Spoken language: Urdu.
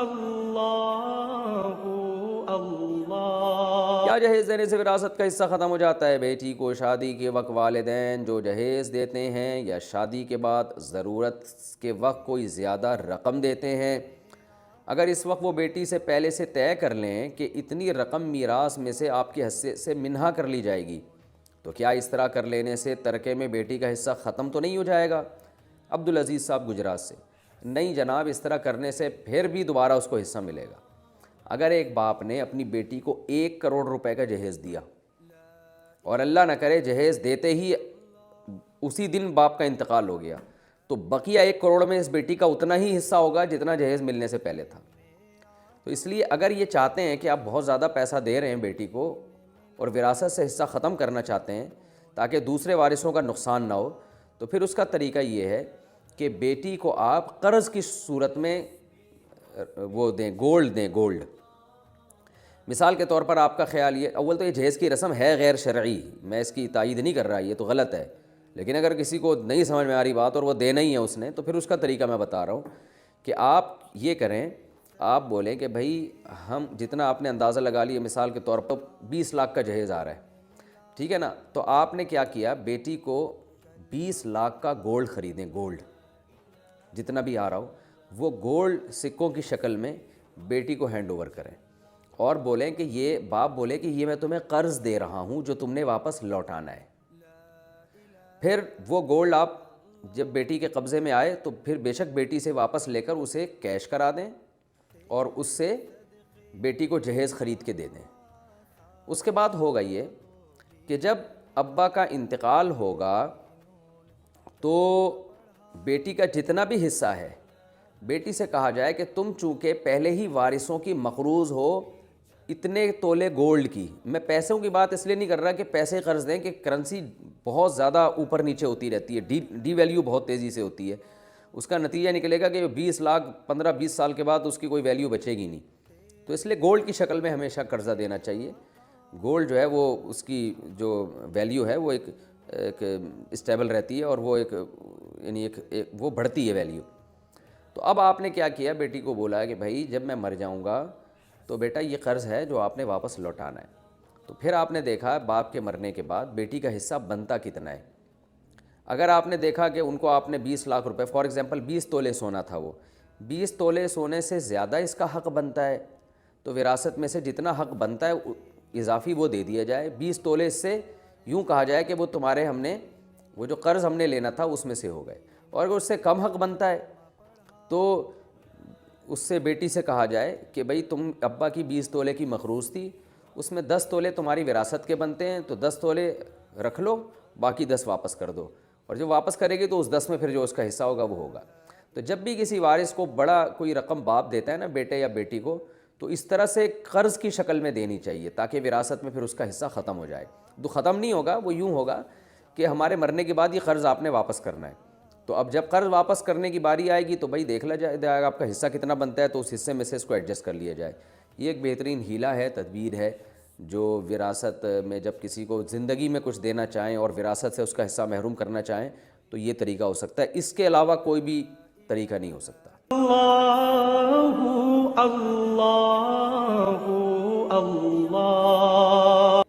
اللہ اللہ۔ کیا جہیز دینے سے وراثت کا حصہ ختم ہو جاتا ہے؟ بیٹی کو شادی کے وقت والدین جو جہیز دیتے ہیں یا شادی کے بعد ضرورت کے وقت کوئی زیادہ رقم دیتے ہیں، اگر اس وقت وہ بیٹی سے پہلے سے طے کر لیں کہ اتنی رقم میراث میں سے آپ کے حصے سے منہا کر لی جائے گی، تو کیا اس طرح کر لینے سے ترکے میں بیٹی کا حصہ ختم تو نہیں ہو جائے گا؟ عبدالعزیز صاحب گجرات سے۔ نہیں جناب، اس طرح کرنے سے پھر بھی دوبارہ اس کو حصہ ملے گا۔ اگر ایک باپ نے اپنی بیٹی کو 1 کروڑ روپے کا جہیز دیا اور اللہ نہ کرے جہیز دیتے ہی اسی دن باپ کا انتقال ہو گیا، تو بقیہ 1 کروڑ میں اس بیٹی کا اتنا ہی حصہ ہوگا جتنا جہیز ملنے سے پہلے تھا۔ تو اس لیے اگر یہ چاہتے ہیں کہ آپ بہت زیادہ پیسہ دے رہے ہیں بیٹی کو اور وراثت سے حصہ ختم کرنا چاہتے ہیں تاکہ دوسرے وارثوں کا نقصان نہ ہو، تو پھر اس کا طریقہ یہ ہے کہ بیٹی کو آپ قرض کی صورت میں وہ دیں، گولڈ دیں، گولڈ۔ مثال کے طور پر آپ کا خیال یہ، اول تو یہ جہیز کی رسم ہے غیر شرعی، میں اس کی تائید نہیں کر رہا، یہ تو غلط ہے، لیکن اگر کسی کو نہیں سمجھ میں آ رہی بات اور وہ دینا ہی ہے اس نے، تو پھر اس کا طریقہ میں بتا رہا ہوں کہ آپ یہ کریں، آپ بولیں کہ بھائی ہم جتنا آپ نے اندازہ لگا لیا، مثال کے طور پر 20 لاکھ کا جہیز آ رہا ہے، ٹھیک ہے نا، تو آپ نے کیا کیا، بیٹی کو 20 لاکھ کا گولڈ خریدیں، گولڈ جتنا بھی آ رہا ہو وہ گولڈ سکوں کی شکل میں بیٹی کو ہینڈ اوور کریں، اور بولیں کہ یہ باپ بولے کہ یہ میں تمہیں قرض دے رہا ہوں جو تم نے واپس لوٹانا ہے۔ پھر وہ گولڈ آپ جب بیٹی کے قبضے میں آئے تو پھر بے شک بیٹی سے واپس لے کر اسے کیش کرا دیں اور اس سے بیٹی کو جہیز خرید کے دے دیں۔ اس کے بعد ہوگا یہ کہ جب ابا کا انتقال ہوگا تو بیٹی کا جتنا بھی حصہ ہے بیٹی سے کہا جائے کہ تم چونکہ پہلے ہی وارثوں کی مقروض ہو اتنے تولے گولڈ کی، میں پیسوں کی بات اس لیے نہیں کر رہا کہ پیسے قرض دیں کہ کرنسی بہت زیادہ اوپر نیچے ہوتی رہتی ہے، ڈی ویلیو بہت تیزی سے ہوتی ہے، اس کا نتیجہ نکلے گا کہ 20 لاکھ 15-20 سال کے بعد اس کی کوئی ویلیو بچے گی نہیں، تو اس لیے گولڈ کی شکل میں ہمیشہ قرضہ دینا چاہیے۔ گولڈ جو ہے وہ اس کی جو ویلیو ہے وہ ایک اسٹیبل رہتی ہے اور وہ یعنی وہ بڑھتی ہے ویلیو۔ تو اب آپ نے کیا کیا، بیٹی کو بولا کہ بھائی جب میں مر جاؤں گا تو بیٹا یہ قرض ہے جو آپ نے واپس لوٹانا ہے۔ تو پھر آپ نے دیکھا باپ کے مرنے کے بعد بیٹی کا حصہ بنتا کتنا ہے۔ اگر آپ نے دیکھا کہ ان کو آپ نے 20 لاکھ روپے، فار ایگزامپل 20 تولے سونا تھا، وہ 20 تولے سونے سے زیادہ اس کا حق بنتا ہے، تو وراثت میں سے جتنا حق بنتا ہے اضافی وہ دے دیا جائے۔ 20 تولے اس سے یوں کہا جائے کہ وہ تمہارے وہ جو قرض ہم نے لینا تھا اس میں سے ہو گئے، اور اگر اس سے کم حق بنتا ہے تو اس سے بیٹی سے کہا جائے کہ بھئی تم ابا کی 20 تولے کی مقروض تھی، اس میں 10 تولے تمہاری وراثت کے بنتے ہیں تو 10 تولے رکھ لو، باقی 10 واپس کر دو، اور جو واپس کرے گی تو اس 10 میں پھر جو اس کا حصہ ہوگا وہ ہوگا۔ تو جب بھی کسی وارث کو بڑا کوئی رقم باپ دیتا ہے نا بیٹے یا بیٹی کو، تو اس طرح سے قرض کی شکل میں دینی چاہیے تاکہ وراثت میں پھر اس کا حصہ ختم ہو جائے۔ تو ختم نہیں ہوگا، وہ یوں ہوگا کہ ہمارے مرنے کے بعد یہ قرض آپ نے واپس کرنا ہے، تو اب جب قرض واپس کرنے کی باری آئے گی تو بھائی دیکھ لیا جائے گا آپ کا حصہ کتنا بنتا ہے، تو اس حصے میں سے اس کو ایڈجسٹ کر لیا جائے۔ یہ ایک بہترین ہیلہ ہے، تدبیر ہے، جو وراثت میں جب کسی کو زندگی میں کچھ دینا چاہیں اور وراثت سے اس کا حصہ محروم کرنا چاہیں تو یہ طریقہ ہو سکتا ہے، اس کے علاوہ کوئی بھی طریقہ نہیں ہو سکتا۔ اللہ اللہ اللہ